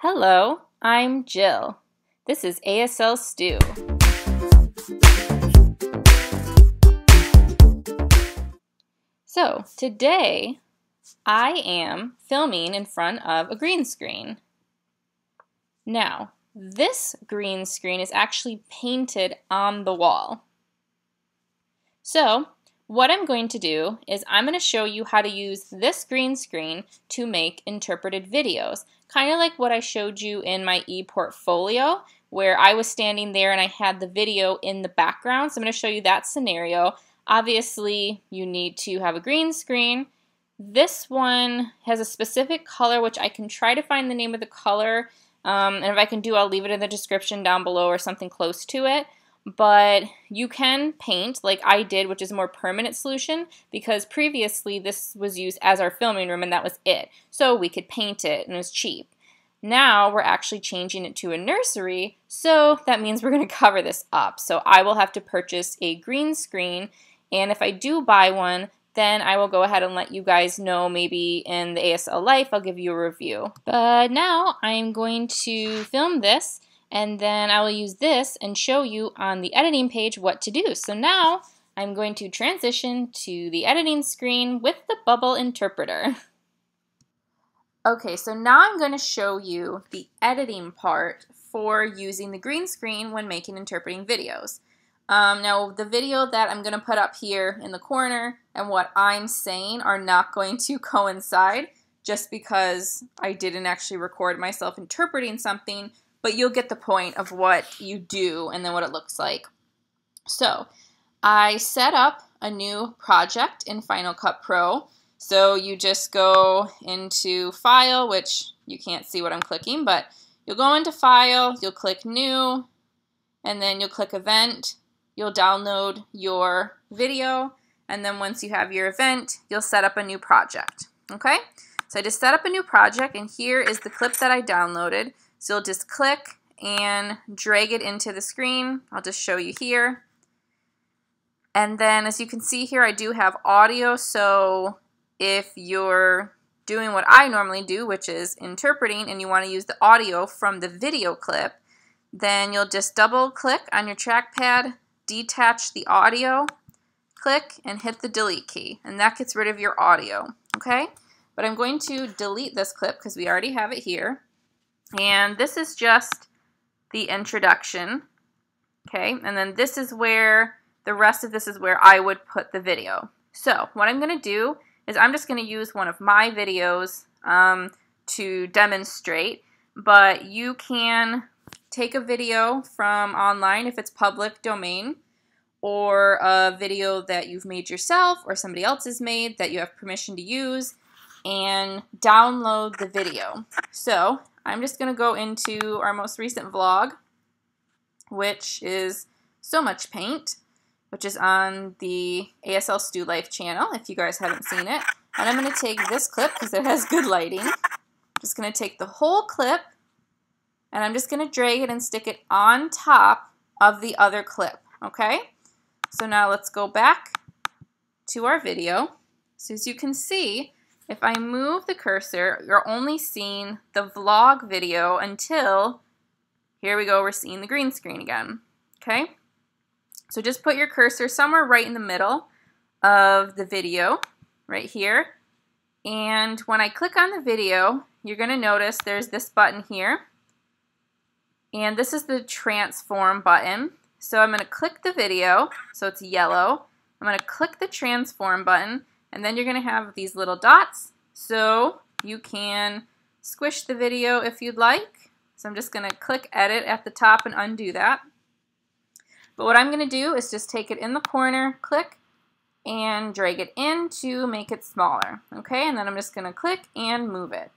Hello, I'm Jill. This is ASL Stew. So, today I am filming in front of a green screen. Now, this green screen is actually painted on the wall. So, what I'm going to do is I'm going to show you how to use this green screen to make interpreted videos. Kind of like what I showed you in my e-portfolio, where I was standing there and I had the video in the background. So I'm going to show you that scenario. Obviously, you need to have a green screen. This one has a specific color, which I can try to find the name of the color. And if I can do, I'll leave it in the description down below or something close to it. But you can paint like I did, which is a more permanent solution, because previously this was used as our filming room and that was it. So we could paint it and it was cheap. Now we're actually changing it to a nursery, so that means we're going to cover this up. So I will have to purchase a green screen, and if I do buy one, then I will go ahead and let you guys know. Maybe in the ASL Life I'll give you a review. But now I'm going to film this, and then I will use this and show you on the editing page what to do. So now I'm going to transition to the editing screen with the bubble interpreter. Okay, so now I'm going to show you the editing part for using the green screen when making interpreting videos. Now, the video that I'm going to put up here in the corner and what I'm saying are not going to coincide, just because I didn't actually record myself interpreting something, but you'll get the point of what you do and then what it looks like. So, I set up a new project in Final Cut Pro. So you just go into File, which you can't see what I'm clicking, but you'll go into File, you'll click New, and then you'll click Event. You'll download your video, and then once you have your event, you'll set up a new project. Okay? So I just set up a new project, and here is the clip that I downloaded. So you'll just click and drag it into the screen. I'll just show you here. And then as you can see here, I do have audio, so if you're doing what I normally do, which is interpreting, and you want to use the audio from the video clip, then you'll just double click on your trackpad, detach the audio, click, and hit the delete key, and that gets rid of your audio, okay? But I'm going to delete this clip because we already have it here, and this is just the introduction, okay? And then this is where, the rest of this is where I would put the video. So what I'm going to do is I'm just going to use one of my videos to demonstrate, but you can take a video from online if it's public domain, or a video that you've made yourself or somebody else has made that you have permission to use, and download the video. So I'm just going to go into our most recent vlog, which is So Much Paint, which is on the ASL Stew Life channel, if you guys haven't seen it. And I'm going to take this clip because it has good lighting. I'm just going to take the whole clip, and I'm just going to drag it and stick it on top of the other clip, okay? So now let's go back to our video. So as you can see, if I move the cursor, you're only seeing the vlog video until, here we go, we're seeing the green screen again, okay? So just put your cursor somewhere right in the middle of the video, right here. And when I click on the video, you're going to notice there's this button here. And this is the transform button. So I'm going to click the video, so it's yellow. I'm going to click the transform button, and then you're going to have these little dots. So you can squish the video if you'd like. So I'm just going to click edit at the top and undo that. But what I'm going to do is just take it in the corner, click, and drag it in to make it smaller. Okay, and then I'm just going to click and move it.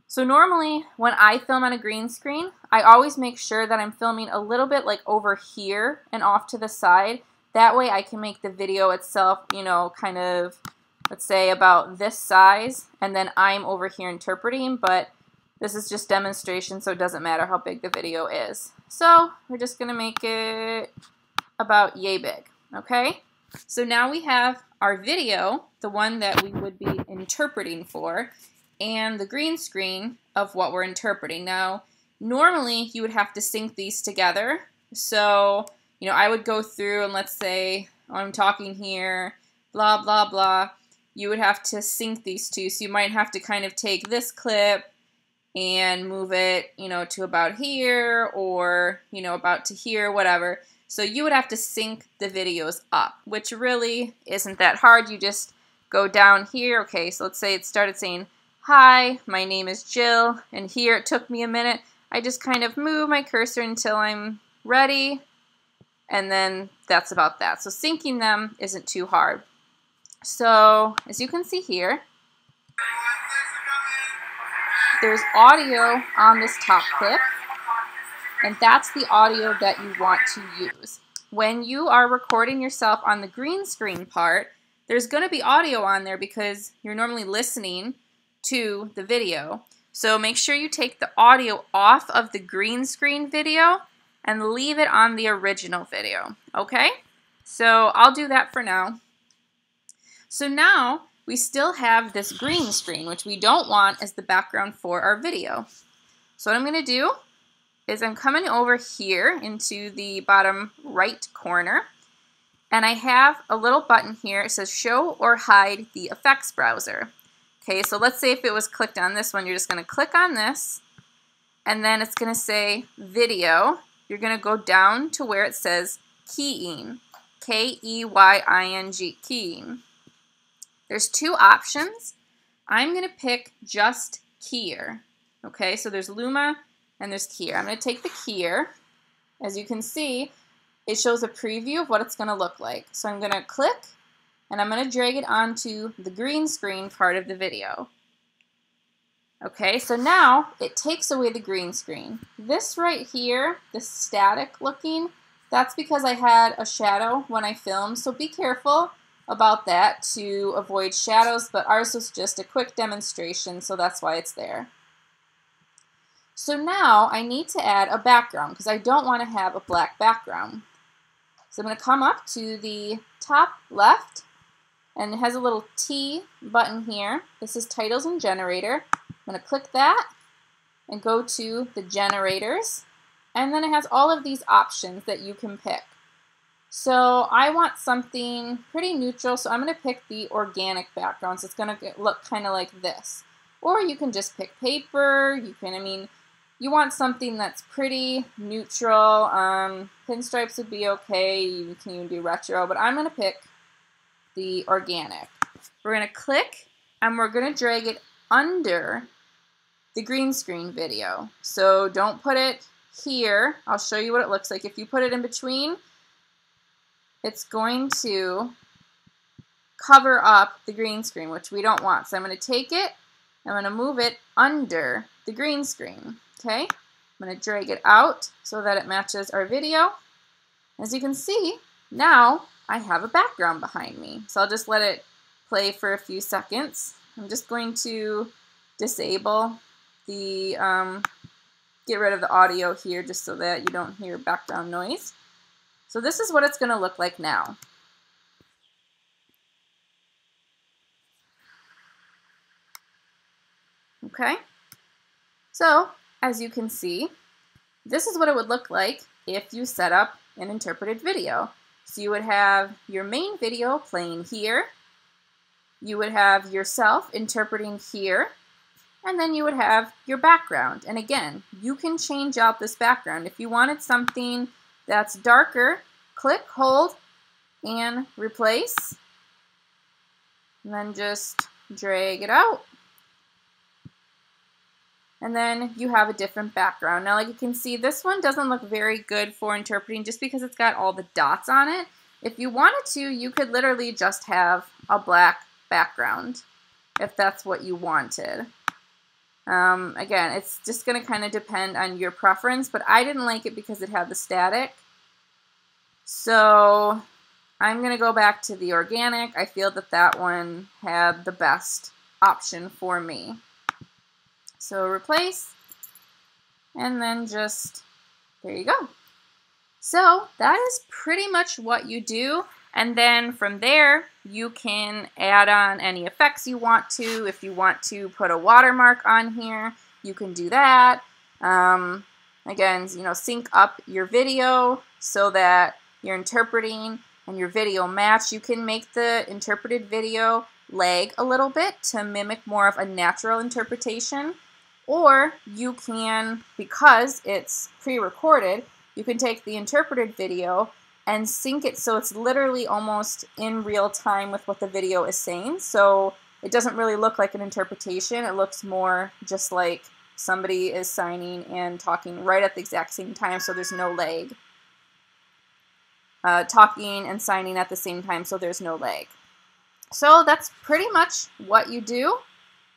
So normally when I film on a green screen, I always make sure that I'm filming a little bit like over here and off to the side. That way I can make the video itself, you know, kind of, let's say about this size, and then I'm over here interpreting, but this is just demonstration, so it doesn't matter how big the video is. So we're just going to make it about yay big, okay? So now we have our video, the one that we would be interpreting for, and the green screen of what we're interpreting. Now, normally you would have to sync these together. So, I would go through and let's say I'm talking here, blah, blah, blah. You would have to sync these two. So you might have to kind of take this clip and move it, to about here or, about to here, whatever. So you would have to sync the videos up, which really isn't that hard. You just go down here. Okay, so let's say it started saying, hi, my name is Jill, and here it took me a minute. I just kind of move my cursor until I'm ready, and then that's about that. So syncing them isn't too hard. So as you can see here, there's audio on this top clip, and that's the audio that you want to use. When you are recording yourself on the green screen part, there's going to be audio on there because you're normally listening to the video. So make sure you take the audio off of the green screen video and leave it on the original video, okay? So I'll do that for now. So now we still have this green screen, which we don't want as the background for our video. So what I'm going to do is I'm coming over here into the bottom right corner, and I have a little button here. It says show or hide the effects browser. Okay, so let's say if it was clicked on this one, you're just going to click on this, and then it's going to say video. You're going to go down to where it says keying, K-E-Y-I-N-G, keying. There's two options. I'm going to pick just keyer. Okay, so there's Luma and there's keyer. I'm going to take the keyer. As you can see, it shows a preview of what it's going to look like. So I'm going to click, and I'm going to drag it onto the green screen part of the video. Okay, so now it takes away the green screen. This right here, this static looking, that's because I had a shadow when I filmed, so be careful about that to avoid shadows, but ours was just a quick demonstration, so that's why it's there. So now I need to add a background because I don't want to have a black background. So I'm going to come up to the top left, and it has a little T button here. This is Titles and Generator. I'm going to click that and go to the generators, and then it has all of these options that you can pick. So I want something pretty neutral, so I'm going to pick the organic background. So it's going to look kind of like this. Or you can just pick paper. You can, you want something that's pretty neutral. Pinstripes would be okay. You can even do retro, but I'm going to pick the organic. We're going to click, and we're going to drag it under the green screen video. So don't put it here. I'll show you what it looks like. If you put it in between, it's going to cover up the green screen, which we don't want. So I'm going to take it, I'm going to move it under the green screen. Okay, I'm going to drag it out so that it matches our video. As you can see, now I have a background behind me. So I'll just let it play for a few seconds. I'm just going to disable the, get rid of the audio here just so that you don't hear background noise. So this is what it's going to look like now. Okay, so as you can see, this is what it would look like if you set up an interpreted video. So you would have your main video playing here, you would have yourself interpreting here, and then you would have your background. And again, you can change out this background. If you wanted something that's darker, click, hold, and replace, and then just drag it out. And then you have a different background. Now, like you can see, this one doesn't look very good for interpreting just because it's got all the dots on it. If you wanted to, you could literally just have a black background if that's what you wanted. Again, it's just going to kind of depend on your preference, but I didn't like it because it had the static. So I'm going to go back to the organic. I feel that that one had the best option for me. So replace, and then just, there you go. So that is pretty much what you do. And then from there, you can add on any effects you want to. If you want to put a watermark on here, you can do that. Again, sync up your video so that you're interpreting and your video match. You can make the interpreted video lag a little bit to mimic more of a natural interpretation. Or you can, because it's pre-recorded, you can take the interpreted video and sync it so it's literally almost in real time with what the video is saying. So it doesn't really look like an interpretation. It looks more just like somebody is signing and talking right at the exact same time, so there's no lag. Talking and signing at the same time, so there's no lag. So that's pretty much what you do.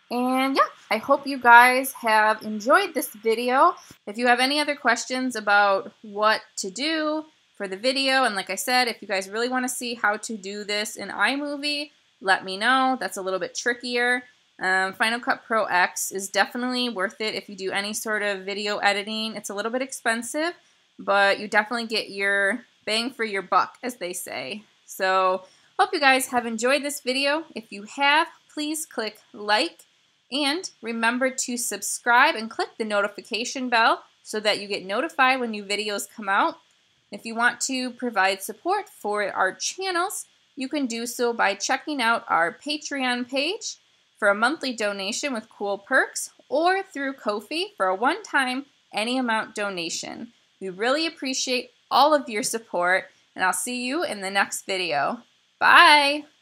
And yeah, I hope you guys have enjoyed this video. If you have any other questions about what to do for the video, and like I said, if you guys really want to see how to do this in iMovie, let me know. That's a little bit trickier. Final Cut Pro X is definitely worth it if you do any sort of video editing. It's a little bit expensive, but you definitely get your bang for your buck, as they say. So hope you guys have enjoyed this video. If you have, please click like, and remember to subscribe and click the notification bell so that you get notified when new videos come out. If you want to provide support for our channels, you can do so by checking out our Patreon page for a monthly donation with cool perks, or through Ko-fi for a one-time any amount donation. We really appreciate all of your support, and I'll see you in the next video. Bye!